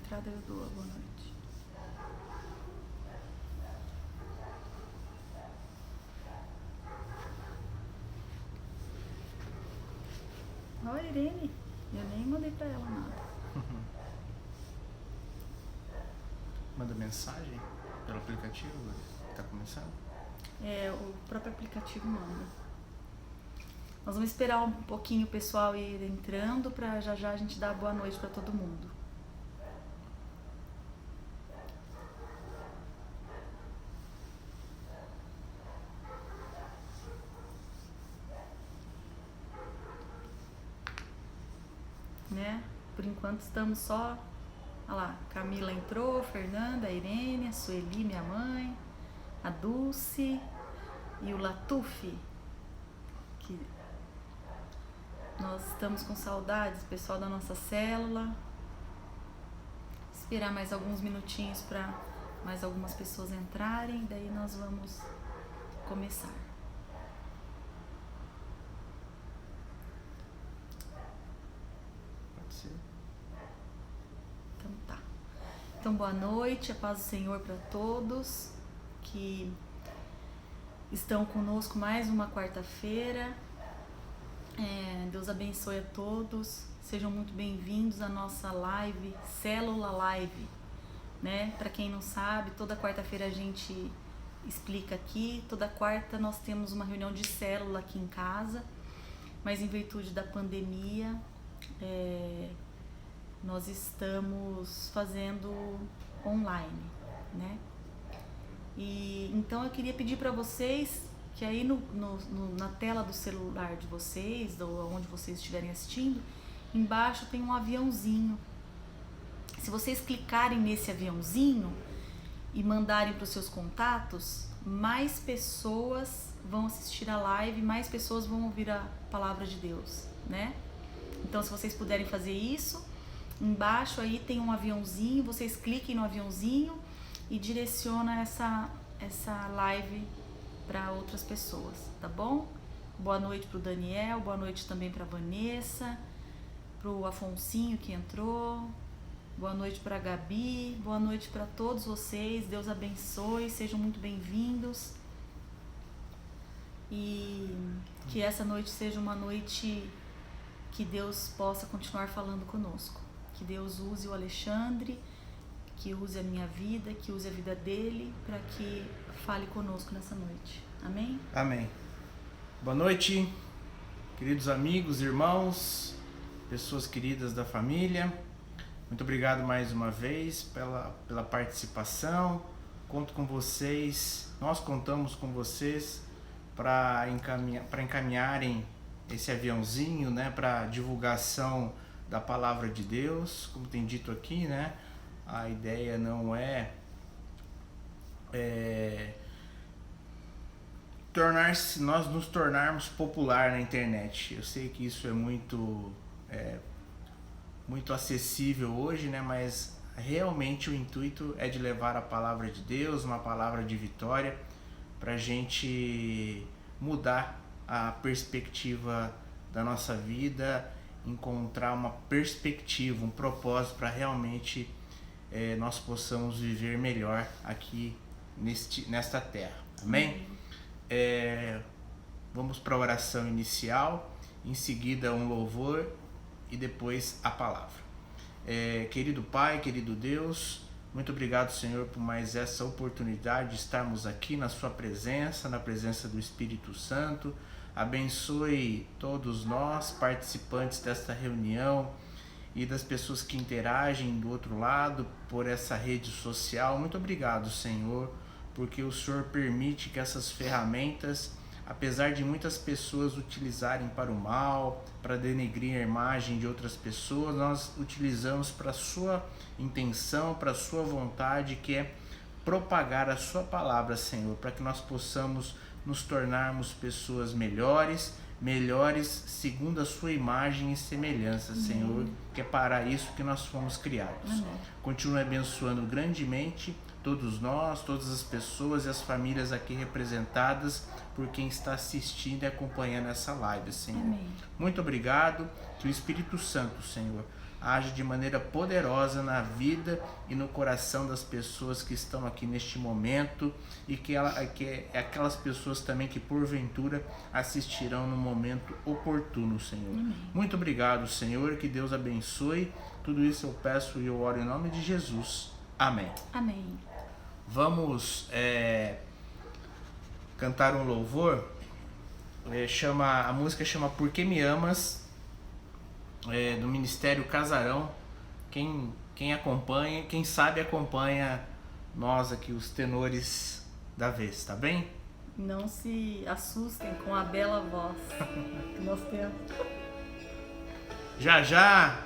entrada eu dou a boa noite. Oi, Irene. Eu nem mandei pra ela nada. Manda mensagem pelo aplicativo? Tá começando? O próprio aplicativo manda. Nós vamos esperar um pouquinho o pessoal ir entrando pra já a gente dar boa noite pra todo mundo. Né? Por enquanto estamos só... Olha lá, Camila entrou, Fernanda, a Irene, a Sueli, minha mãe, a Dulce e o Latuf, que nós estamos com saudades, pessoal da nossa célula. Esperar mais alguns minutinhos para mais algumas pessoas entrarem, daí nós vamos começar. Pode ser. Então tá. Então boa noite, a paz do Senhor para todos que estão conosco mais uma quarta-feira. Deus abençoe a todos. Sejam muito bem-vindos à nossa live, Célula Live, né? Para quem não sabe, toda quarta-feira a gente explica aqui. Toda quarta nós temos uma reunião de célula aqui em casa, mas em virtude da pandemia, nós estamos fazendo online, né? E então eu queria pedir para vocês que aí na tela do celular de vocês, ou onde vocês estiverem assistindo, embaixo tem um aviãozinho. Se vocês clicarem nesse aviãozinho e mandarem para os seus contatos, mais pessoas vão assistir a live, mais pessoas vão ouvir a palavra de Deus, né? Então, se vocês puderem fazer isso, embaixo aí tem um aviãozinho, vocês cliquem no aviãozinho e direciona essa live para outras pessoas, tá bom? Boa noite pro Daniel, boa noite também pra Vanessa, pro Afonsinho que entrou, boa noite pra Gabi, boa noite para todos vocês, Deus abençoe, sejam muito bem-vindos e que essa noite seja uma noite que Deus possa continuar falando conosco, que Deus use o Alexandre, que use a minha vida, que use a vida dele, para que fale conosco nessa noite. Amém? Amém. Boa noite, queridos amigos, irmãos, pessoas queridas da família. Muito obrigado mais uma vez pela participação. Conto com vocês, nós contamos com vocês para encaminharem esse aviãozinho, né, para divulgação da palavra de Deus, como tem dito aqui, né? A ideia não é nós nos tornarmos popular na internet. Eu sei que isso é muito acessível hoje, né? Mas realmente o intuito é de levar a palavra de Deus, uma palavra de vitória, para a gente mudar a perspectiva da nossa vida, encontrar uma perspectiva, um propósito para realmente nós possamos viver melhor aqui nesta terra. Amém? Vamos para a oração inicial, em seguida um louvor e depois a palavra. Querido Pai, querido Deus, muito obrigado, Senhor, por mais essa oportunidade de estarmos aqui na sua presença, na presença do Espírito Santo. Abençoe todos nós, participantes desta reunião, e das pessoas que interagem do outro lado por essa rede social. Muito obrigado, Senhor, porque o Senhor permite que essas ferramentas, apesar de muitas pessoas utilizarem para o mal, para denegrir a imagem de outras pessoas, nós utilizamos para a sua intenção, para a sua vontade, que é propagar a sua palavra, Senhor, para que nós possamos nos tornarmos pessoas melhores segundo a sua imagem e semelhança, Senhor, que é para isso que nós fomos criados. Continue abençoando grandemente todos nós, todas as pessoas e as famílias aqui representadas por quem está assistindo e acompanhando essa live, Senhor. Muito obrigado, que o Espírito Santo, Senhor, age de maneira poderosa na vida e no coração das pessoas que estão aqui neste momento e que aquelas pessoas também que porventura assistirão no momento oportuno, Senhor. Muito obrigado, Senhor, que Deus abençoe. Tudo isso eu peço e eu oro em nome de Jesus. Amém. Amém. Vamos cantar um louvor. A música chama Por Que Me Amas, do Ministério Casarão. Quem acompanha, quem sabe acompanha nós aqui, os tenores da vez, tá bem? Não se assustem com a bela voz que nós temos. Já,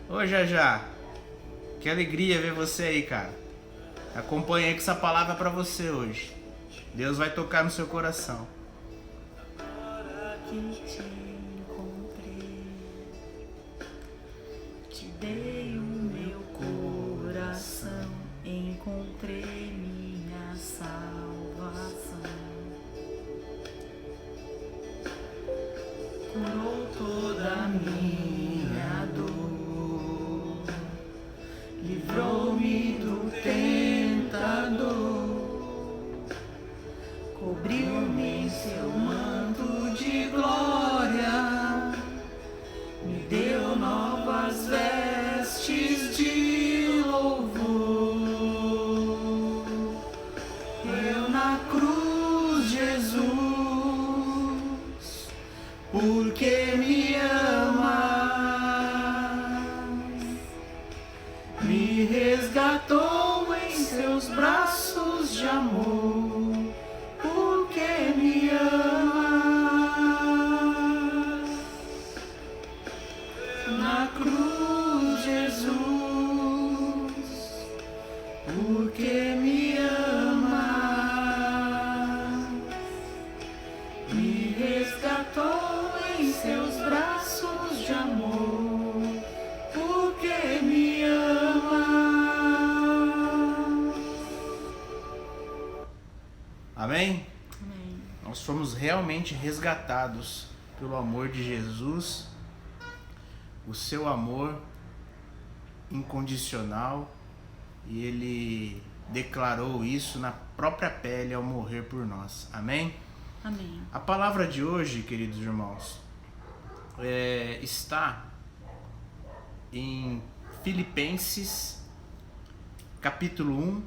ô Já, que alegria ver você aí, cara. Acompanha aí que essa palavra é pra você hoje. Deus vai tocar no seu coração. Que te encontrei, te dei o meu coração, encontrei minha salvação. Curou toda a minha dor, livrou-me do tentador, cobriu-me em seu manto de glória, me deu novas vestes de louvor. Eu na cruz, Jesus, porque me amas, me resgatou em seus braços de amor. Me amas, na cruz, Jesus, porque me amas, me resgatou em seus braços de amor, porque me amas. Amém? Nós fomos realmente resgatados pelo amor de Jesus, o seu amor incondicional, e Ele declarou isso na própria pele ao morrer por nós. Amém? Amém. A palavra de hoje, queridos irmãos, está em Filipenses, capítulo 1,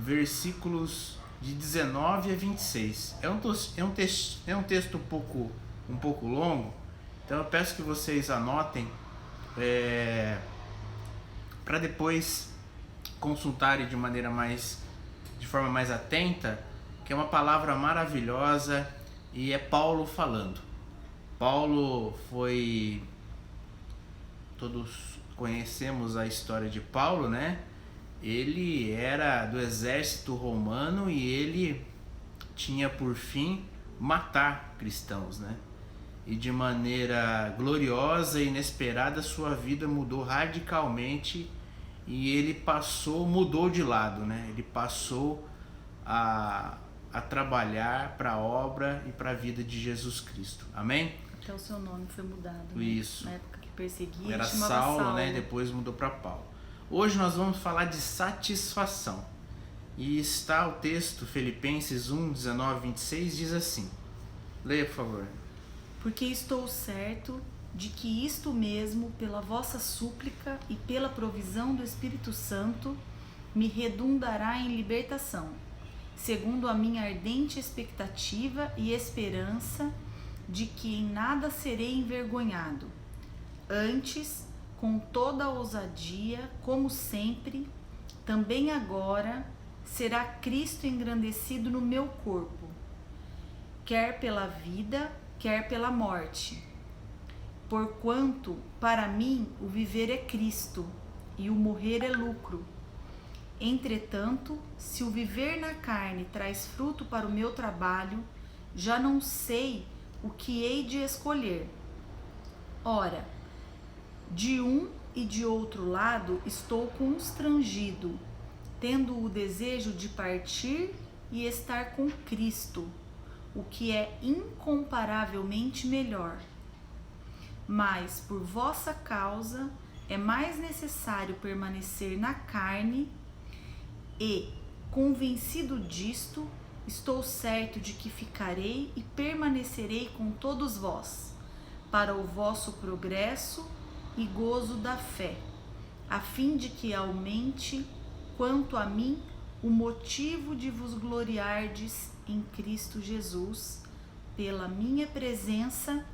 versículos de 19 a 26. É um texto um pouco longo, então eu peço que vocês anotem para depois consultarem de forma mais atenta, que é uma palavra maravilhosa e é Paulo falando. Paulo todos conhecemos a história de Paulo, né? Ele era do exército romano e ele tinha por fim matar cristãos, né? E de maneira gloriosa e inesperada sua vida mudou radicalmente e ele mudou de lado, né? Ele passou a trabalhar para a obra e para a vida de Jesus Cristo. Amém? Até o seu nome foi mudado. Isso. Né? Na época que perseguia, era chamava Saulo, né? Depois mudou para Paulo. Hoje nós vamos falar de satisfação. E está o texto, Filipenses 1, 19, 26, diz assim. Leia, por favor. Porque estou certo de que isto mesmo, pela vossa súplica e pela provisão do Espírito Santo, me redundará em libertação, segundo a minha ardente expectativa e esperança de que em nada serei envergonhado. Antes, com toda a ousadia, como sempre, também agora será Cristo engrandecido no meu corpo, quer pela vida, quer pela morte. Porquanto, para mim, o viver é Cristo, e o morrer é lucro. Entretanto, se o viver na carne traz fruto para o meu trabalho, já não sei o que hei de escolher. Ora, de um e de outro lado estou constrangido, tendo o desejo de partir e estar com Cristo, o que é incomparavelmente melhor. Mas por vossa causa é mais necessário permanecer na carne e, convencido disto, estou certo de que ficarei e permanecerei com todos vós, para o vosso progresso e gozo da fé, a fim de que aumente, quanto a mim, o motivo de vos gloriardes em Cristo Jesus, pela minha presença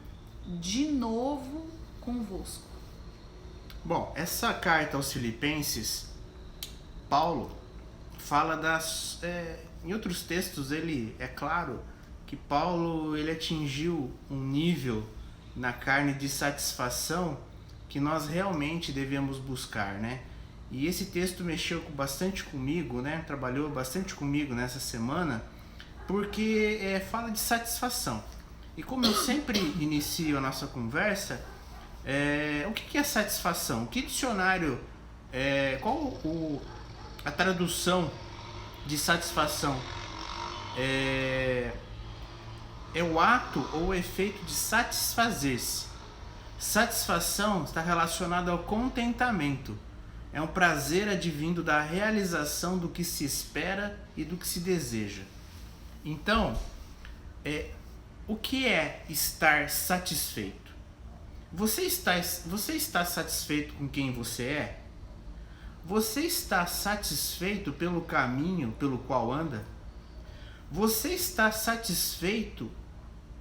de novo convosco. Bom, essa carta aos Filipenses, Paulo fala das... em outros textos, ele é claro que Paulo ele atingiu um nível na carne de satisfação que nós realmente devemos buscar, né? E esse texto mexeu bastante comigo, né? Trabalhou bastante comigo nessa semana, porque fala de satisfação. E como eu sempre inicio a nossa conversa, o que é satisfação? Que dicionário, qual a tradução de satisfação? É o ato ou o efeito de satisfazer-se. Satisfação está relacionada ao contentamento. É um prazer advindo da realização do que se espera e do que se deseja. Então, o que é estar satisfeito? Você está satisfeito com quem você é? Você está satisfeito pelo caminho pelo qual anda? Você está satisfeito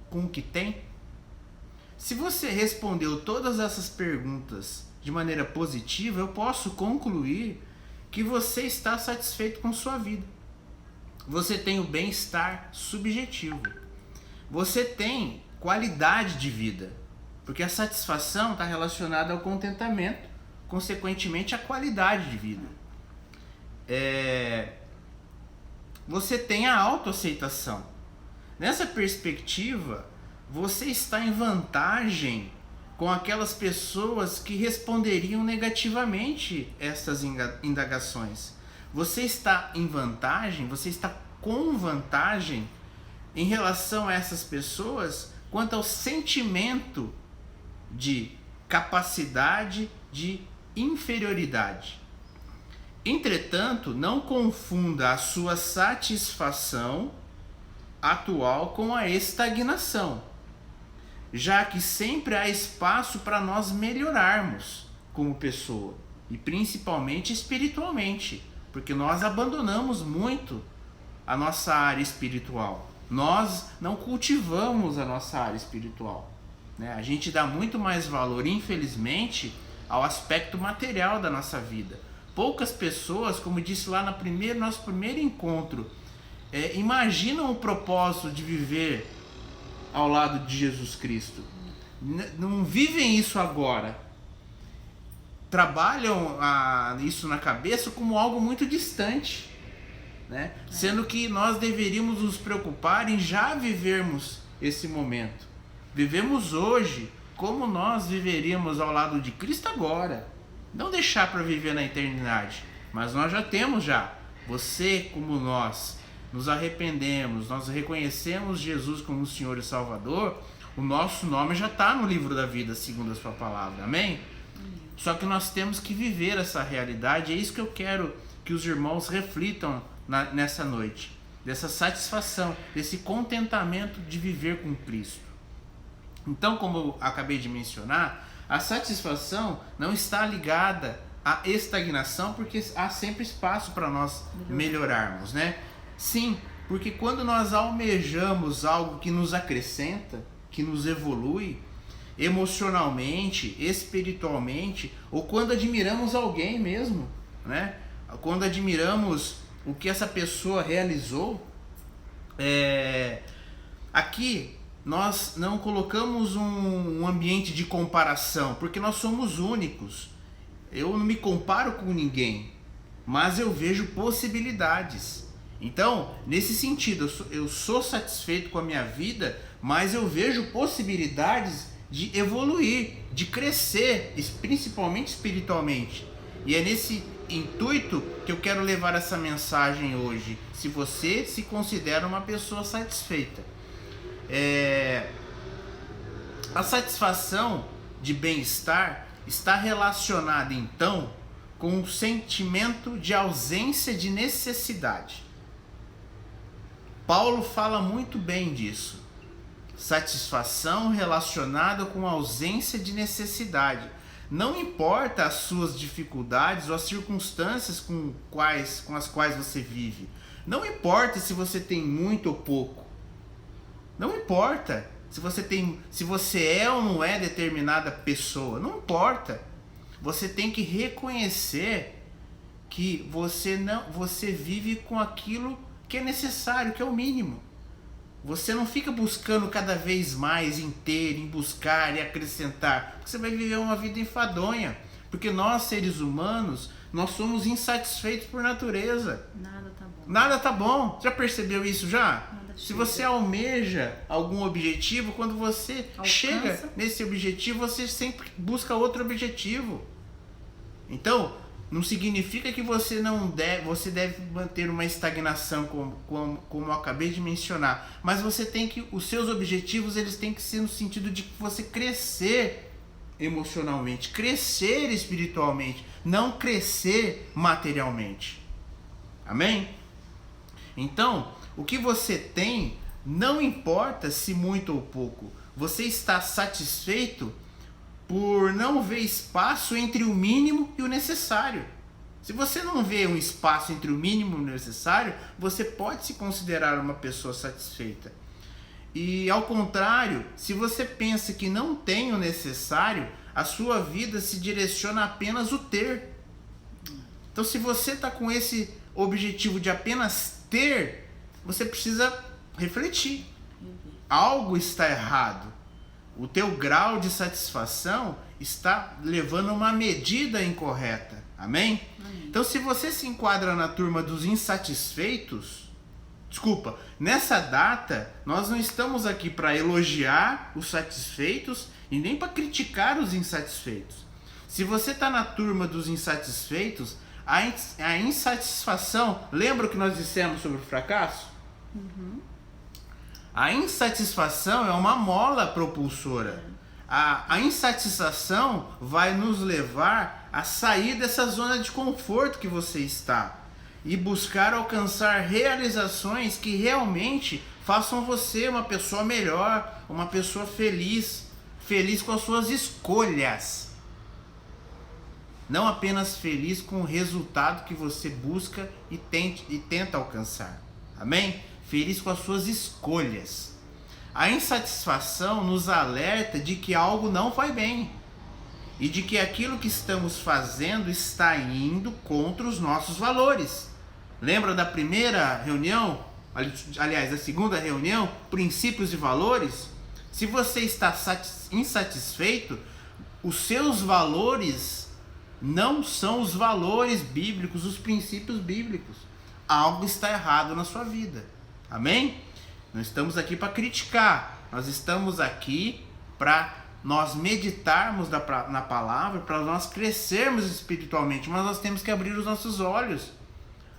com o que tem? Se você respondeu todas essas perguntas de maneira positiva, eu posso concluir que você está satisfeito com sua vida. Você tem o bem-estar subjetivo. Você tem qualidade de vida, porque a satisfação está relacionada ao contentamento, consequentemente à qualidade de vida. Você tem a autoaceitação. Nessa perspectiva, você está em vantagem com aquelas pessoas que responderiam negativamente estas indagações. Você está em vantagem, você está com vantagem em relação a essas pessoas quanto ao sentimento de capacidade de inferioridade. Entretanto, não confunda a sua satisfação atual com a estagnação, já que sempre há espaço para nós melhorarmos como pessoa, e principalmente espiritualmente, porque nós abandonamos muito a nossa área espiritual. Nós não cultivamos a nossa área espiritual, né? A gente dá muito mais valor, infelizmente, ao aspecto material da nossa vida. Poucas pessoas, como disse lá no nosso primeiro encontro, imaginam o propósito de viver ao lado de Jesus Cristo. Não vivem isso agora. Trabalham isso na cabeça como algo muito distante, né? Sendo que nós deveríamos nos preocupar em já vivermos esse momento. Vivemos hoje como nós viveríamos ao lado de Cristo agora. Não deixar para viver na eternidade, mas nós já temos já. Você como nós nos arrependemos, nós reconhecemos Jesus como Senhor e Salvador, o nosso nome já está no livro da vida, segundo a sua palavra, amém? Só que nós temos que viver essa realidade, é isso que eu quero que os irmãos reflitam nessa noite, dessa satisfação, desse contentamento de viver com Cristo. Então, como eu acabei de mencionar, a satisfação não está ligada à estagnação, porque há sempre espaço para nós melhorarmos, né? Sim, porque quando nós almejamos algo que nos acrescenta, que nos evolui, emocionalmente, espiritualmente, ou quando admiramos alguém mesmo, né? Quando admiramos o que essa pessoa realizou, aqui nós não colocamos um ambiente de comparação, porque nós somos únicos. Eu não me comparo com ninguém, mas eu vejo possibilidades. Então, nesse sentido, eu sou satisfeito com a minha vida, mas eu vejo possibilidades de evoluir, de crescer, principalmente espiritualmente. E é nesse intuito que eu quero levar essa mensagem hoje. Se você se considera uma pessoa satisfeita, a satisfação de bem-estar está relacionada então com o sentimento de ausência de necessidade. Paulo fala muito bem disso. Satisfação relacionada com ausência de necessidade. Não importa as suas dificuldades ou as circunstâncias com as quais você vive. Não importa se você tem muito ou pouco. Não importa se você é ou não é determinada pessoa. Não importa. Você tem que reconhecer que você vive com aquilo que é necessário, que é o mínimo. Você não fica buscando cada vez mais em ter, em buscar e acrescentar. Porque você vai viver uma vida enfadonha. Porque nós, seres humanos, nós somos insatisfeitos por natureza. Nada tá bom. Nada tá bom. Já percebeu isso já? Nada Se chega. você almeja algum objetivo, quando você Alcança. chega nesse objetivo, você sempre busca outro objetivo. Então, não significa que você deve manter uma estagnação, como eu acabei de mencionar. Mas os seus objetivos, eles têm que ser no sentido de você crescer emocionalmente, crescer espiritualmente, não crescer materialmente. Amém? Então, o que você tem, não importa se muito ou pouco. Você está satisfeito por não ver espaço entre o mínimo e o necessário. Se você não vê um espaço entre o mínimo e o necessário, você pode se considerar uma pessoa satisfeita. E ao contrário, se você pensa que não tem o necessário, a sua vida se direciona apenas o ter. Então, se você está com esse objetivo de apenas ter, você precisa refletir. Algo está errado. O teu grau de satisfação está levando uma medida incorreta. Amém? Amém. Então, se você se enquadra na turma dos insatisfeitos, nessa data, nós não estamos aqui para elogiar os satisfeitos e nem para criticar os insatisfeitos. Se você está na turma dos insatisfeitos, a insatisfação, lembra o que nós dissemos sobre o fracasso? Uhum. A insatisfação é uma mola propulsora. A insatisfação vai nos levar a sair dessa zona de conforto que você está e buscar alcançar realizações que realmente façam você uma pessoa melhor, uma pessoa feliz com as suas escolhas. Não apenas feliz com o resultado que você busca e tenta alcançar. Amém? Feliz com as suas escolhas. A insatisfação nos alerta de que algo não vai bem e de que aquilo que estamos fazendo está indo contra os nossos valores. Lembra da primeira reunião? Aliás, da segunda reunião, princípios e valores? Se você está insatisfeito, os seus valores não são os valores bíblicos, os princípios bíblicos. Algo está errado na sua vida. Amém? Não estamos aqui para criticar. Nós estamos aqui para nós meditarmos na palavra, para nós crescermos espiritualmente. Mas nós temos que abrir os nossos olhos.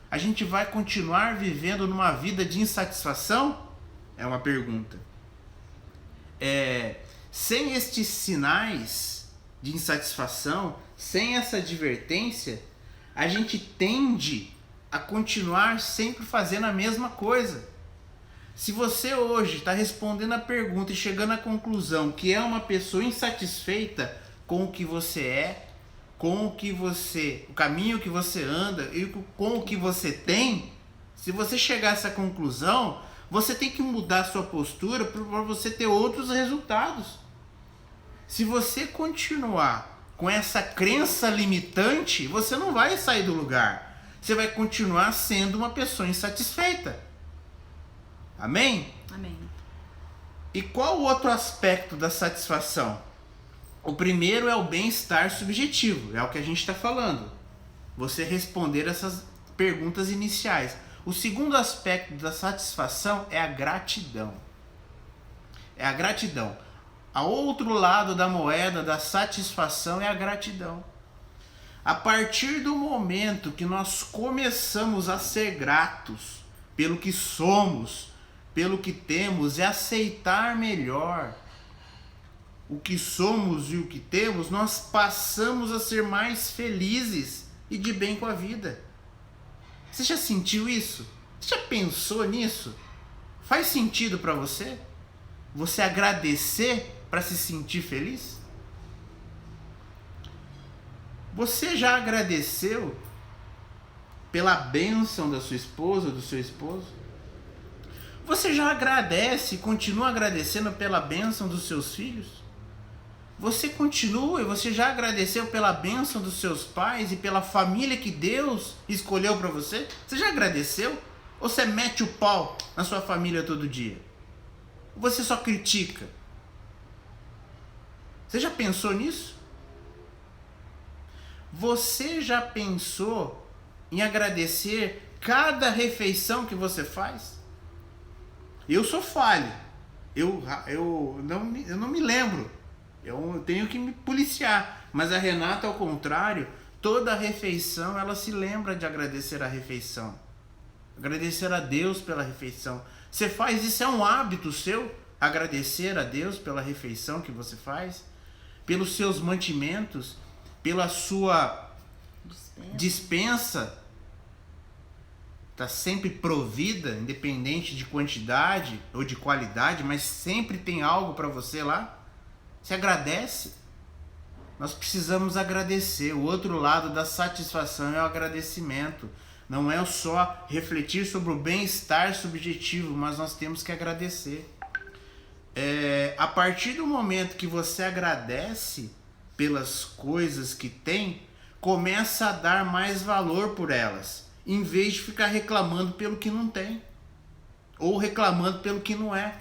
A gente vai continuar vivendo numa vida de insatisfação? É uma pergunta. Sem estes sinais de insatisfação, sem essa advertência, a gente tende a continuar sempre fazendo a mesma coisa. Se você hoje está respondendo a pergunta e chegando à conclusão que é uma pessoa insatisfeita com o que você é, com o caminho que você anda e com o que você tem, se você chegar a essa conclusão, você tem que mudar a sua postura para você ter outros resultados. Se você continuar com essa crença limitante, você não vai sair do lugar. Você vai continuar sendo uma pessoa insatisfeita. Amém? Amém. E qual o outro aspecto da satisfação? O primeiro é o bem-estar subjetivo, é o que a gente está falando. Você responder essas perguntas iniciais. O segundo aspecto da satisfação é a gratidão. É a gratidão. A outro lado da moeda da satisfação é a gratidão. A partir do momento que nós começamos a ser gratos pelo que somos, pelo que temos, e aceitar melhor o que somos e o que temos, nós passamos a ser mais felizes e de bem com a vida. Você já sentiu isso? Você já pensou nisso? Faz sentido para você? Você agradecer para se sentir feliz? Você já agradeceu pela bênção da sua esposa ou do seu esposo? Você já agradece e continua agradecendo pela bênção dos seus filhos? Você continua e você já agradeceu pela bênção dos seus pais e pela família que Deus escolheu para você? Você já agradeceu? Ou você mete o pau na sua família todo dia? Ou você só critica? Você já pensou nisso? Você já pensou em agradecer cada refeição que você faz? Eu sou falho. Eu não me lembro. Eu tenho que me policiar. Mas a Renata, ao contrário, toda refeição ela se lembra de agradecer a refeição. Agradecer a Deus pela refeição. Você faz isso, é um hábito seu? Agradecer a Deus pela refeição que você faz? Pelos seus mantimentos? Pela sua dispensa? Está sempre provida, independente de quantidade ou de qualidade, mas sempre tem algo para você lá? Você agradece? Nós precisamos agradecer. O outro lado da satisfação é o agradecimento. Não é só refletir sobre o bem-estar subjetivo, mas nós temos que agradecer. A partir do momento que você agradece pelas coisas que tem, começa a dar mais valor por elas, em vez de ficar reclamando pelo que não tem, ou reclamando pelo que não é.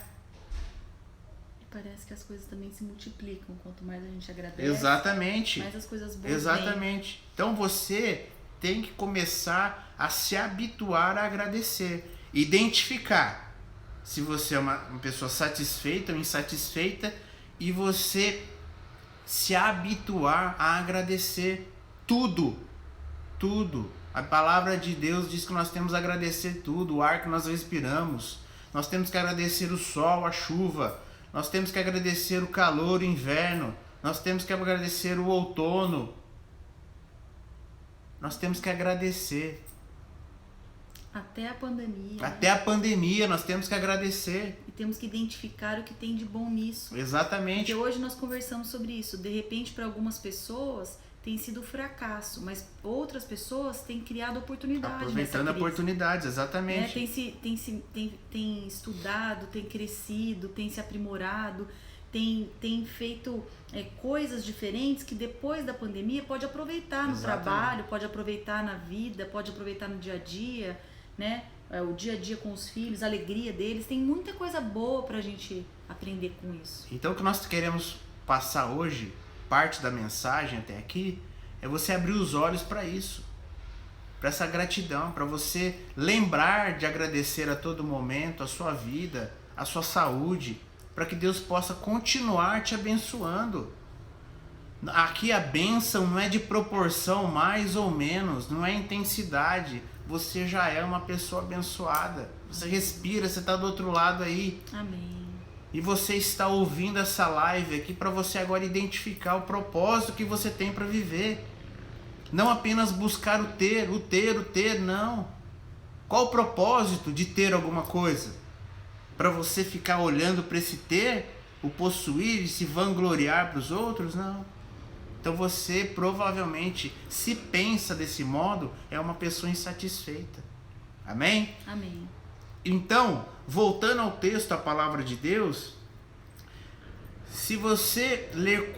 Parece que as coisas também se multiplicam, quanto mais a gente agradece. Exatamente. Mais as coisas boas Exatamente. vêm. Então você tem que começar a se habituar a agradecer. Identificar se você é uma pessoa satisfeita ou insatisfeita e você se habituar a agradecer tudo. Tudo. A palavra de Deus diz que nós temos que agradecer tudo. O ar que nós respiramos. Nós temos que agradecer o sol, a chuva. Nós temos que agradecer o calor, o inverno. Nós temos que agradecer o outono. Nós temos que agradecer. Até a pandemia. Até a pandemia nós temos que agradecer. E temos que identificar o que tem de bom nisso. Exatamente. Porque hoje nós conversamos sobre isso. De repente, para algumas pessoas tem sido fracasso, mas outras pessoas têm criado oportunidades. Aproveitando oportunidades, exatamente. Tem estudado, tem crescido, tem se aprimorado, tem feito coisas diferentes que depois da pandemia pode aproveitar no trabalho, pode aproveitar na vida, pode aproveitar no dia a dia, né? O dia a dia com os filhos, a alegria deles. Tem muita coisa boa pra gente aprender com isso. Então o que nós queremos passar hoje, parte da mensagem até aqui, é você abrir os olhos para isso, para essa gratidão, para você lembrar de agradecer a todo momento a sua vida, a sua saúde, para que Deus possa continuar te abençoando. Aqui a bênção não é de proporção mais ou menos, não é intensidade. Você já é uma pessoa abençoada. Você respira, você está do outro lado aí. Amém. E você está ouvindo essa live aqui para você agora identificar o propósito que você tem para viver. Não apenas buscar o ter, não. Qual o propósito de ter alguma coisa? Para você ficar olhando para esse ter, o possuir e se vangloriar para os outros? Não. Então você provavelmente, se pensa desse modo, é uma pessoa insatisfeita. Amém? Amém. Então, voltando ao texto, a palavra de Deus, se você ler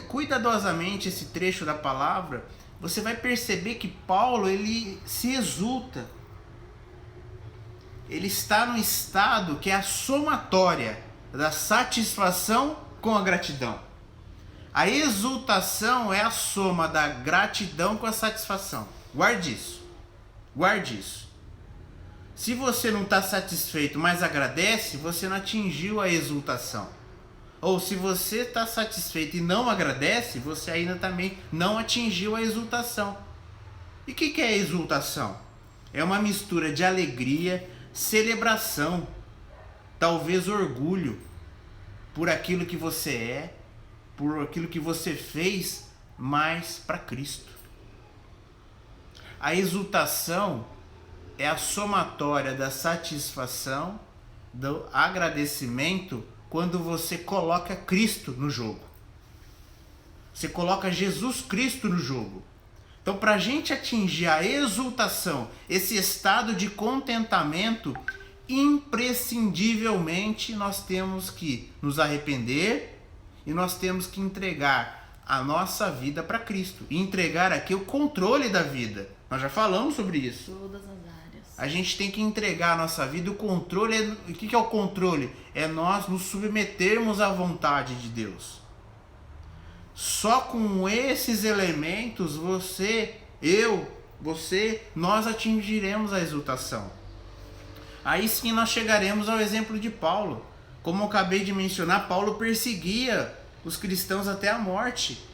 cuidadosamente esse trecho da palavra, você vai perceber que Paulo, ele se exulta. Ele está no estado que é a somatória da satisfação com a gratidão. A exultação é a soma da gratidão com a satisfação. Guarde isso. Guarde isso. Se você não está satisfeito, mas agradece, você não atingiu a exultação. Ou se você está satisfeito e não agradece, você ainda também não atingiu a exultação. E o que é a exultação? É uma mistura de alegria, celebração, talvez orgulho por aquilo que você é, por aquilo que você fez, mas para Cristo. A exultação é a somatória da satisfação, do agradecimento, quando você coloca Cristo no jogo. Você coloca Jesus Cristo no jogo. Então, para a gente atingir a exultação, esse estado de contentamento, imprescindivelmente nós temos que nos arrepender e nós temos que entregar a nossa vida para Cristo. E entregar aqui o controle da vida. Nós já falamos sobre isso. Todas as áreas. A gente tem que entregar a nossa vida. O controle, o que é o controle? É nós nos submetermos à vontade de Deus. Só com esses elementos nós atingiremos a exultação. Aí sim nós chegaremos ao exemplo de Paulo. Como eu acabei de mencionar, Paulo perseguia os cristãos até a morte.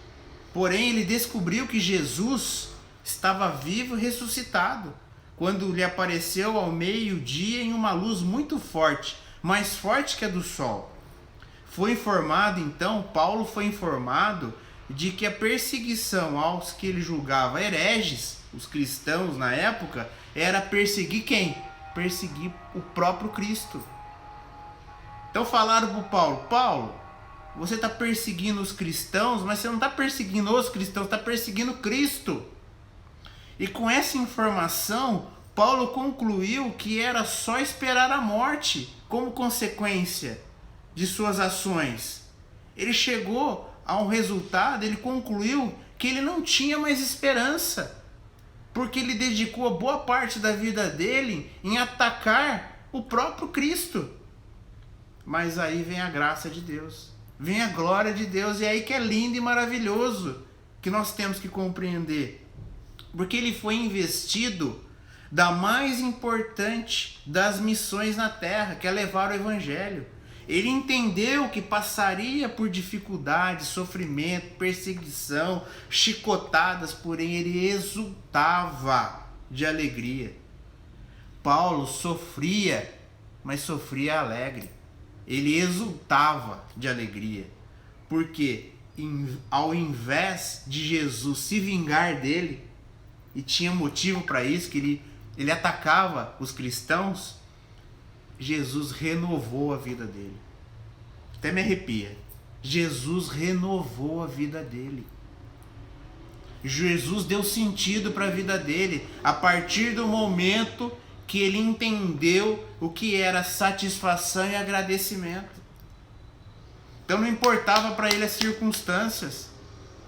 Porém, ele descobriu que Jesus estava vivo e ressuscitado, quando lhe apareceu ao meio-dia em uma luz muito forte, mais forte que a do sol. Paulo foi informado de que a perseguição aos que ele julgava hereges, os cristãos na época, era perseguir quem? Perseguir o próprio Cristo. Então falaram para Paulo, você está perseguindo os cristãos, mas você não está perseguindo os cristãos, está perseguindo Cristo. E com essa informação, Paulo concluiu que era só esperar a morte como consequência de suas ações. Ele chegou a um resultado, ele concluiu que ele não tinha mais esperança, porque ele dedicou a boa parte da vida dele em atacar o próprio Cristo. Mas aí vem a graça de Deus, vem a glória de Deus, e é aí que é lindo e maravilhoso, que nós temos que compreender. Porque ele foi investido da mais importante das missões na terra, que é levar o evangelho. Ele entendeu que passaria por dificuldades, sofrimento, perseguição, chicotadas, porém ele exultava de alegria. Paulo sofria, mas sofria alegre. Ele exultava de alegria, porque ao invés de Jesus se vingar dele, e tinha motivo para isso, que ele atacava os cristãos, Jesus renovou a vida dele. Até me arrepia. Jesus renovou a vida dele. Jesus deu sentido para a vida dele a partir do momento que ele entendeu o que era satisfação e agradecimento. Então não importava para ele as circunstâncias.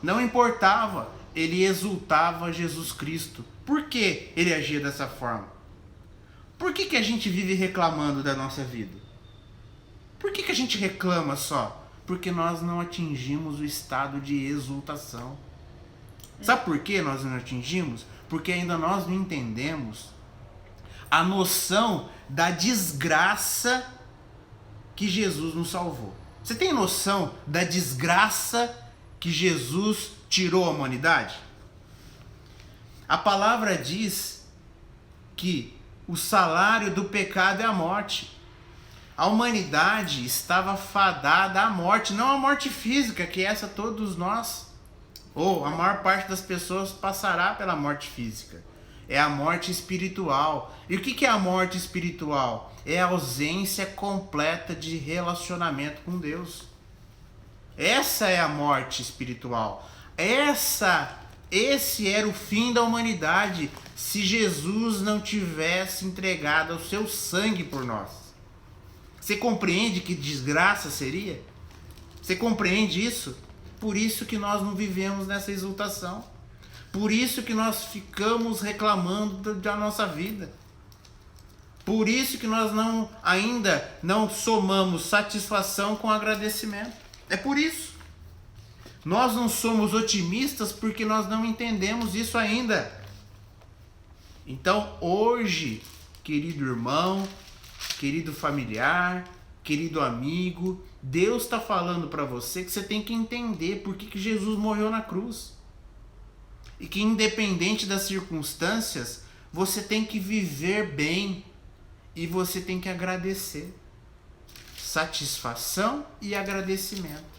Não importava. Ele exultava Jesus Cristo. Por que ele agia dessa forma? Por que a gente vive reclamando da nossa vida? Por que a gente reclama só? Porque nós não atingimos o estado de exultação. Sabe por que nós não atingimos? Porque ainda nós não entendemos a noção da desgraça que Jesus nos salvou. Você tem noção da desgraça que Jesus tirou a humanidade? A palavra diz que o salário do pecado é a morte. A humanidade estava fadada à morte, não à morte física, que essa todos nós, ou a maior parte das pessoas passará pela morte física. É a morte espiritual. E o que é a morte espiritual? É a ausência completa de relacionamento com Deus. Essa é a morte espiritual. Esse era o fim da humanidade se Jesus não tivesse entregado o seu sangue por nós. Você compreende que desgraça seria? Você compreende isso? Por isso que nós não vivemos nessa exultação. Por isso que nós ficamos reclamando da nossa vida. Por isso que nós ainda não somamos satisfação com agradecimento. É por isso. Nós não somos otimistas porque nós não entendemos isso ainda. Então hoje, querido irmão, querido familiar, querido amigo, Deus está falando para você que você tem que entender por que Jesus morreu na cruz. E que independente das circunstâncias, você tem que viver bem e você tem que agradecer. Satisfação e agradecimento.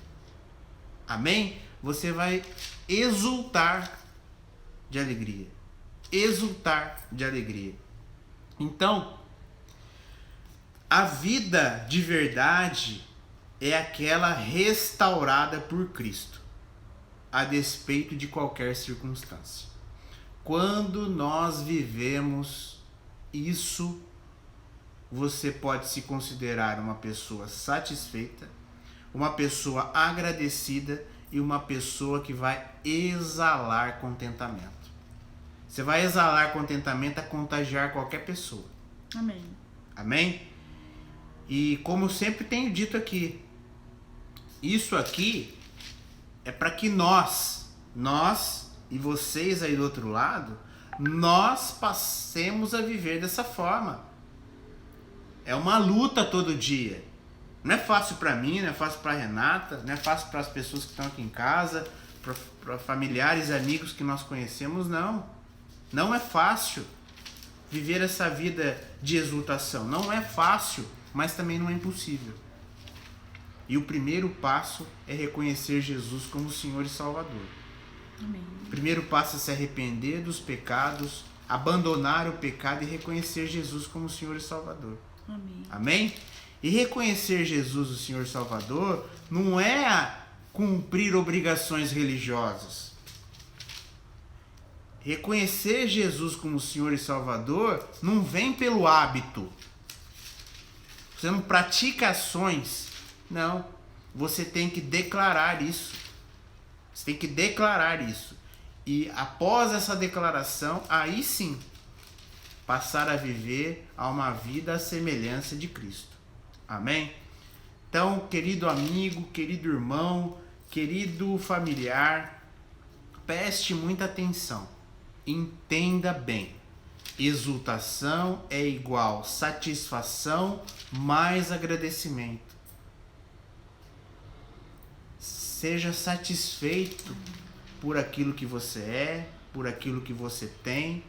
Amém? Você vai exultar de alegria. Exultar de alegria. Então, a vida de verdade é aquela restaurada por Cristo, a despeito de qualquer circunstância. Quando nós vivemos isso, você pode se considerar uma pessoa satisfeita, uma pessoa agradecida e uma pessoa que vai exalar contentamento. Você vai exalar contentamento a contagiar qualquer pessoa. Amém. Amém? E como eu sempre tenho dito aqui, isso aqui é para que nós e vocês aí do outro lado, nós passemos a viver dessa forma. É uma luta todo dia. Não é fácil para mim, não é fácil para Renata, não é fácil para as pessoas que estão aqui em casa, para familiares e amigos que nós conhecemos, não. Não é fácil viver essa vida de exultação. Não é fácil, mas também não é impossível. E o primeiro passo é reconhecer Jesus como Senhor e Salvador. Amém. O primeiro passo é se arrepender dos pecados, abandonar o pecado e reconhecer Jesus como Senhor e Salvador. Amém. Amém? E reconhecer Jesus, o Senhor e Salvador, não é cumprir obrigações religiosas. Reconhecer Jesus como Senhor e Salvador não vem pelo hábito. Você não pratica ações. Não. Você tem que declarar isso. Você tem que declarar isso. E após essa declaração, aí sim, passar a viver a uma vida à semelhança de Cristo. Amém? Então, querido amigo, querido irmão, querido familiar, preste muita atenção. Entenda bem. Exultação é igual satisfação mais agradecimento. Seja satisfeito por aquilo que você é, por aquilo que você tem,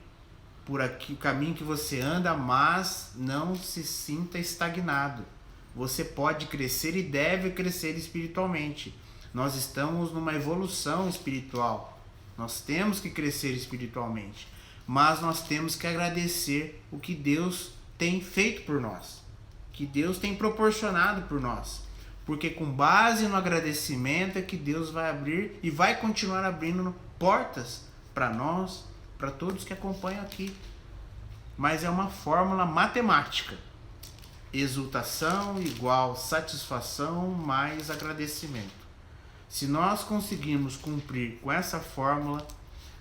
por o caminho que você anda, mas não se sinta estagnado. Você pode crescer e deve crescer espiritualmente. Nós estamos numa evolução espiritual. Nós temos que crescer espiritualmente. Mas nós temos que agradecer o que Deus tem feito por nós. Que Deus tem proporcionado por nós. Porque com base no agradecimento é que Deus vai abrir e vai continuar abrindo portas para nós, para todos que acompanham aqui. Mas é uma fórmula matemática. Exultação igual satisfação mais agradecimento. Se nós conseguirmos cumprir com essa fórmula,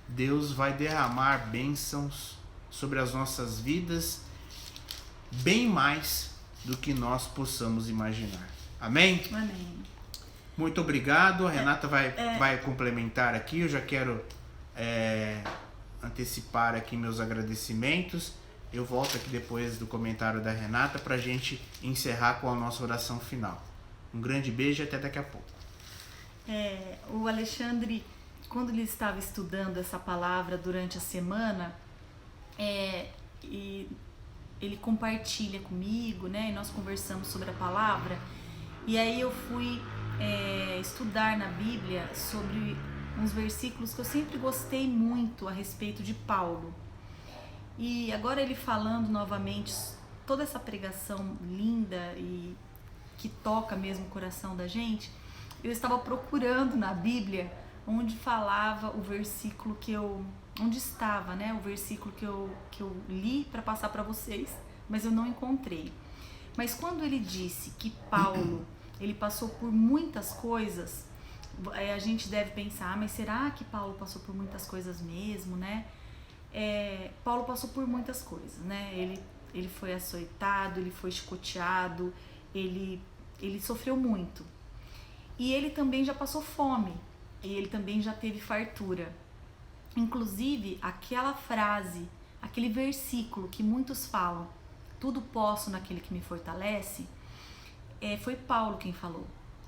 Deus vai derramar bênçãos sobre as nossas vidas, bem mais do que nós possamos imaginar. Amém? Amém. Muito obrigado. A Renata vai complementar aqui. Eu já quero antecipar aqui meus agradecimentos. Eu volto aqui depois do comentário da Renata para a gente encerrar com a nossa oração final. Um grande beijo e até daqui a pouco. O Alexandre, quando ele estava estudando essa palavra durante a semana, e ele compartilha comigo, né? E nós conversamos sobre a palavra. E aí eu fui estudar na Bíblia sobre uns versículos que eu sempre gostei muito a respeito de Paulo. E agora ele falando novamente toda essa pregação linda e que toca mesmo o coração da gente, eu estava procurando na Bíblia onde falava o versículo onde estava, né? O versículo que eu li para passar para vocês, mas eu não encontrei. Mas quando ele disse que Paulo, ele passou por muitas coisas, a gente deve pensar, mas será que Paulo passou por muitas coisas mesmo, né? Paulo passou por muitas coisas, né? Ele foi açoitado, ele foi chicoteado, ele sofreu muito. E ele também já passou fome, e ele também já teve fartura. Inclusive, aquela frase, aquele versículo que muitos falam, tudo posso naquele que me fortalece, foi Paulo quem falou,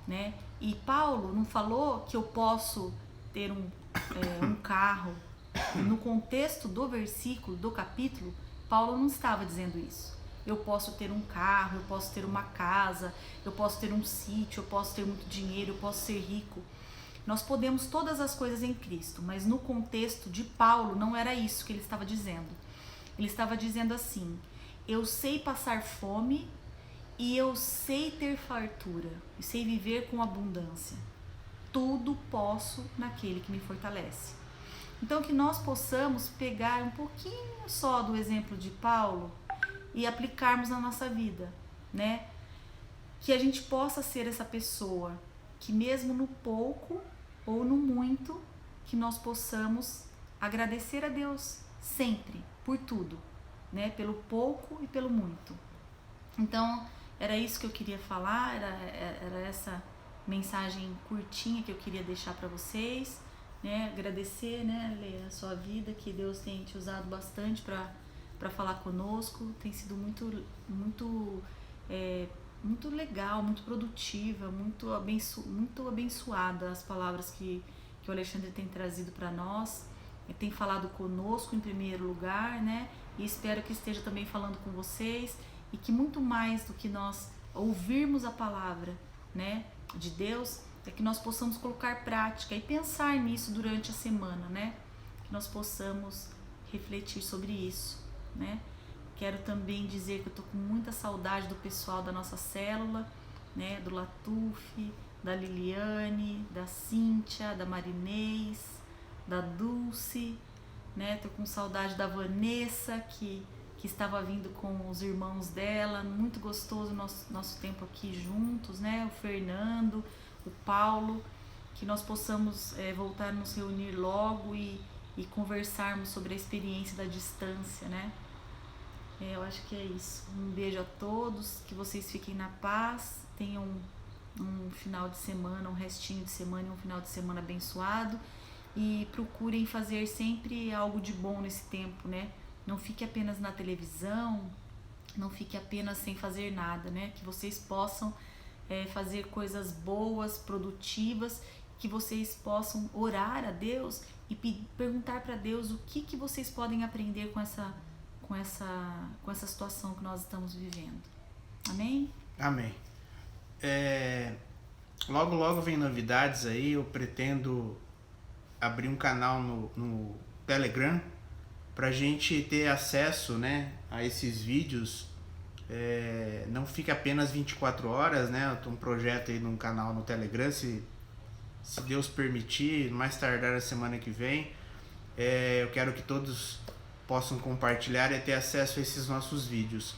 né? E Paulo não falou que eu posso ter um carro. No contexto do versículo, do capítulo, Paulo não estava dizendo isso. Eu posso ter um carro, eu posso ter uma casa, eu posso ter um sítio, eu posso ter muito dinheiro, eu posso ser rico. Nós podemos todas as coisas em Cristo, mas no contexto de Paulo não era isso que ele estava dizendo. Ele estava dizendo assim: eu sei passar fome e eu sei ter fartura, e sei viver com abundância. Tudo posso naquele que me fortalece. Então que nós possamos pegar um pouquinho só do exemplo de Paulo e aplicarmos na nossa vida, né? Que a gente possa ser essa pessoa que mesmo no pouco ou no muito, que nós possamos agradecer a Deus sempre, por tudo, né? Pelo pouco e pelo muito. Então, era isso que eu queria falar, era essa mensagem curtinha que eu queria deixar para vocês, né? Agradecer, né, Lê, a sua vida, que Deus tem te usado bastante para falar conosco, tem sido muito legal, muito produtiva, muito abençoada as palavras que o Alexandre tem trazido para nós. Ele tem falado conosco em primeiro lugar, né? E espero que esteja também falando com vocês, e que muito mais do que nós ouvirmos a palavra, né, de Deus, é que nós possamos colocar prática e pensar nisso durante a semana, né? Que nós possamos refletir sobre isso, né? Quero também dizer que eu tô com muita saudade do pessoal da nossa célula, né? Do Latuf, da Liliane, da Cíntia, da Marinês, da Dulce, né? Tô com saudade da Vanessa, que estava vindo com os irmãos dela. Muito gostoso o nosso tempo aqui juntos, né? O Fernando, o Paulo, que nós possamos voltar a nos reunir logo e conversarmos sobre a experiência da distância, né? Eu acho que é isso. Um beijo a todos, que vocês fiquem na paz, tenham um final de semana, um restinho de semana e um final de semana abençoado, e procurem fazer sempre algo de bom nesse tempo, né? Não fique apenas na televisão, não fique apenas sem fazer nada, né? Que vocês possam fazer coisas boas, produtivas, que vocês possam orar a Deus e perguntar para Deus o que vocês podem aprender com essa situação que nós estamos vivendo. Amém? Amém. Logo vem novidades aí. Eu pretendo abrir um canal no Telegram pra gente ter acesso, né, a esses vídeos. Não fica apenas 24 horas, né? Eu tô um projeto aí num canal no Telegram, se Deus permitir, mais tardar a semana que vem. Eu quero que todos possam compartilhar e ter acesso a esses nossos vídeos.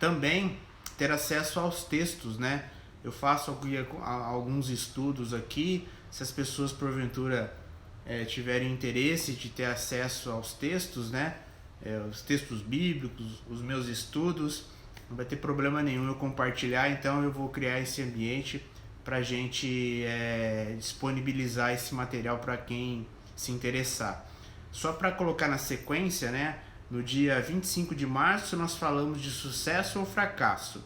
Também ter acesso aos textos, né? Eu faço alguns estudos aqui. Se as pessoas porventura tiverem interesse de ter acesso aos textos, né? Os textos bíblicos, os meus estudos, não vai ter problema nenhum eu compartilhar. Então eu vou criar esse ambiente para a gente disponibilizar esse material para quem se interessar. Só para colocar na sequência, né? No dia 25 de março nós falamos de sucesso ou fracasso.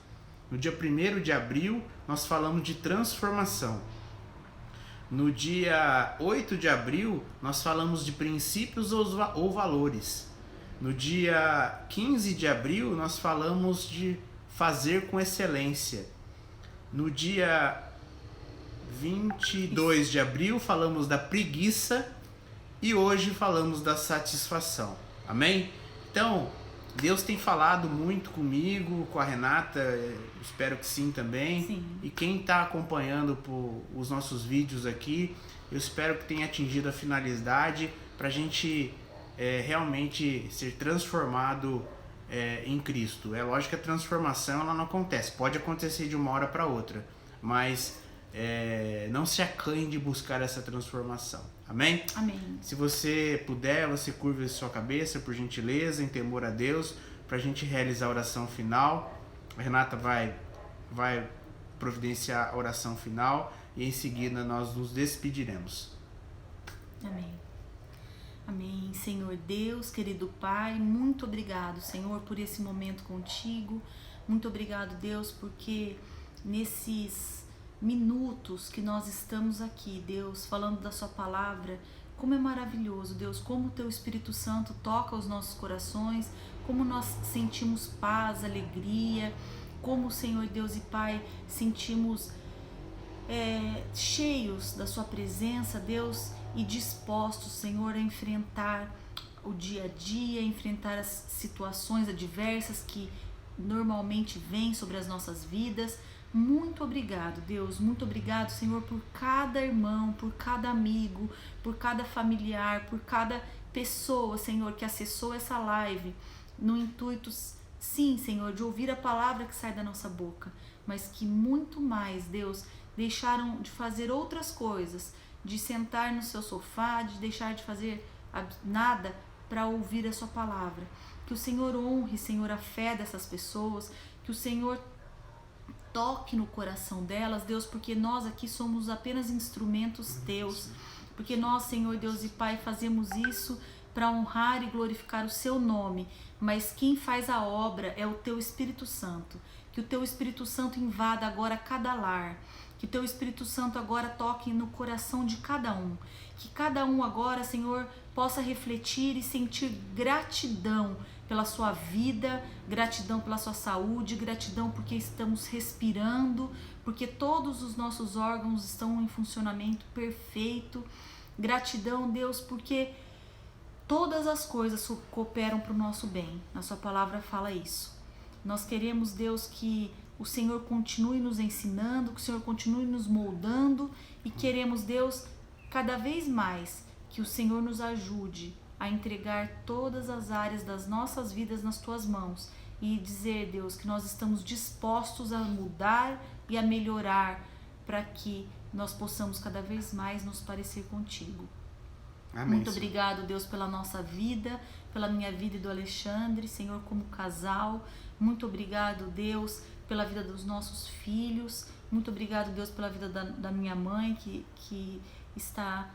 No dia 1º de abril nós falamos de transformação. No dia 8 de abril nós falamos de princípios ou valores. No dia 15 de abril nós falamos de fazer com excelência. No dia 22 de abril falamos da preguiça. E hoje falamos da satisfação. Amém? Então, Deus tem falado muito comigo, com a Renata, espero que sim também. Sim. E quem está acompanhando os nossos vídeos aqui, eu espero que tenha atingido a finalidade para a gente realmente ser transformado em Cristo. É lógico que a transformação ela não acontece, pode acontecer de uma hora para outra, mas não se acanhe de buscar essa transformação. Amém? Amém. Se você puder, você curva a sua cabeça, por gentileza, em temor a Deus, para a gente realizar a oração final. A Renata vai providenciar a oração final e em seguida nós nos despediremos. Amém. Amém. Senhor Deus, querido Pai, muito obrigado, Senhor, por esse momento contigo. Muito obrigado, Deus, porque nesses minutos que nós estamos aqui, Deus, falando da sua palavra, como é maravilhoso, Deus, como o teu Espírito Santo toca os nossos corações, como nós sentimos paz, alegria, como, Senhor Deus e Pai, sentimos cheios da sua presença, Deus, e dispostos, Senhor, a enfrentar o dia a dia, enfrentar as situações adversas que normalmente vêm sobre as nossas vidas. Muito obrigado, Deus, muito obrigado, Senhor, por cada irmão, por cada amigo, por cada familiar, por cada pessoa, Senhor, que acessou essa live no intuito, sim, Senhor, de ouvir a palavra que sai da nossa boca, mas que muito mais, Deus, deixaram de fazer outras coisas, de sentar no seu sofá, de deixar de fazer nada para ouvir a sua palavra. Que o Senhor honre, Senhor, a fé dessas pessoas, que o Senhor toque no coração delas, Deus, porque nós aqui somos apenas instrumentos teus, porque nós, Senhor Deus e Pai, fazemos isso para honrar e glorificar o seu nome, mas quem faz a obra é o teu Espírito Santo. Que o teu Espírito Santo invada agora cada lar, que o teu Espírito Santo agora toque no coração de cada um, que cada um agora, Senhor, possa refletir e sentir gratidão pela sua vida, gratidão pela sua saúde, gratidão porque estamos respirando, porque todos os nossos órgãos estão em funcionamento perfeito. Gratidão, Deus, porque todas as coisas cooperam para o nosso bem. A sua palavra fala isso. Nós queremos, Deus, que o Senhor continue nos ensinando, que o Senhor continue nos moldando, e queremos, Deus, cada vez mais que o Senhor nos ajude a entregar todas as áreas das nossas vidas nas tuas mãos e dizer, Deus, que nós estamos dispostos a mudar e a melhorar para que nós possamos cada vez mais nos parecer contigo. Amém. Muito obrigado, Deus, pela nossa vida, pela minha vida e do Alexandre, Senhor, como casal. Muito obrigado, Deus, pela vida dos nossos filhos. Muito obrigado, Deus, pela vida da minha mãe, que está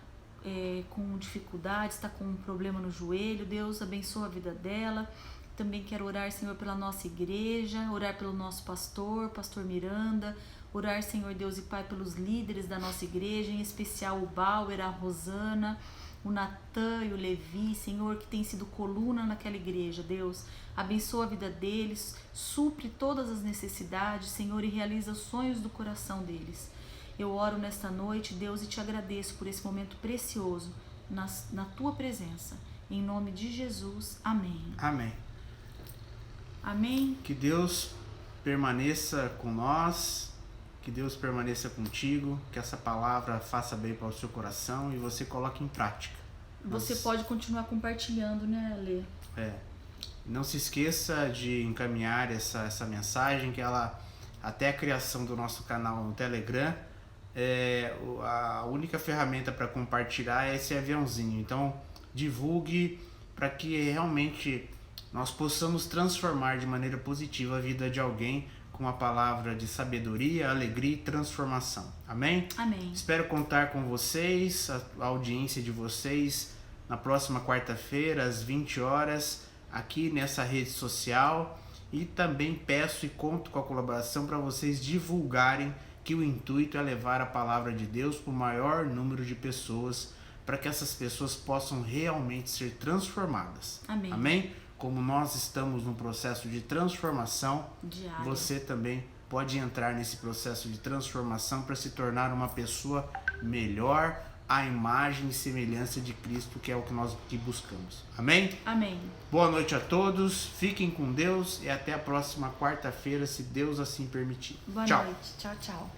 com dificuldade, está com um problema no joelho. Deus, abençoa a vida dela. Também quero orar, Senhor, pela nossa igreja, orar pelo nosso pastor Miranda, orar, Senhor Deus e Pai, pelos líderes da nossa igreja, em especial o Bauer, a Rosana, o Natan e o Levi, Senhor, que tem sido coluna naquela igreja. Deus, abençoa a vida deles, supre todas as necessidades, Senhor, e realiza os sonhos do coração deles. Eu oro nesta noite, Deus, e te agradeço por esse momento precioso na tua presença. Em nome de Jesus, amém. Amém. Amém. Que Deus permaneça com nós, que Deus permaneça contigo, que essa palavra faça bem para o seu coração e você coloque em prática. Você pode continuar compartilhando, né, Ale? Não se esqueça de encaminhar essa mensagem, que ela, até a criação do nosso canal no Telegram, a única ferramenta para compartilhar é esse aviãozinho. Então divulgue para que realmente nós possamos transformar de maneira positiva a vida de alguém com a palavra de sabedoria, alegria e transformação. Amém? Amém. Espero contar com vocês, a audiência de vocês, na próxima quarta-feira, às 20 horas, aqui nessa rede social. E também peço e conto com a colaboração para vocês divulgarem, que o intuito é levar a palavra de Deus para o maior número de pessoas, para que essas pessoas possam realmente ser transformadas. Amém. Amém? Como nós estamos num processo de transformação, diário, você também pode entrar nesse processo de transformação para se tornar uma pessoa melhor, à imagem e semelhança de Cristo, que é o que nós aqui buscamos. Amém? Amém. Boa noite a todos, fiquem com Deus e até a próxima quarta-feira, se Deus assim permitir. Boa Tchau. noite. Tchau, tchau.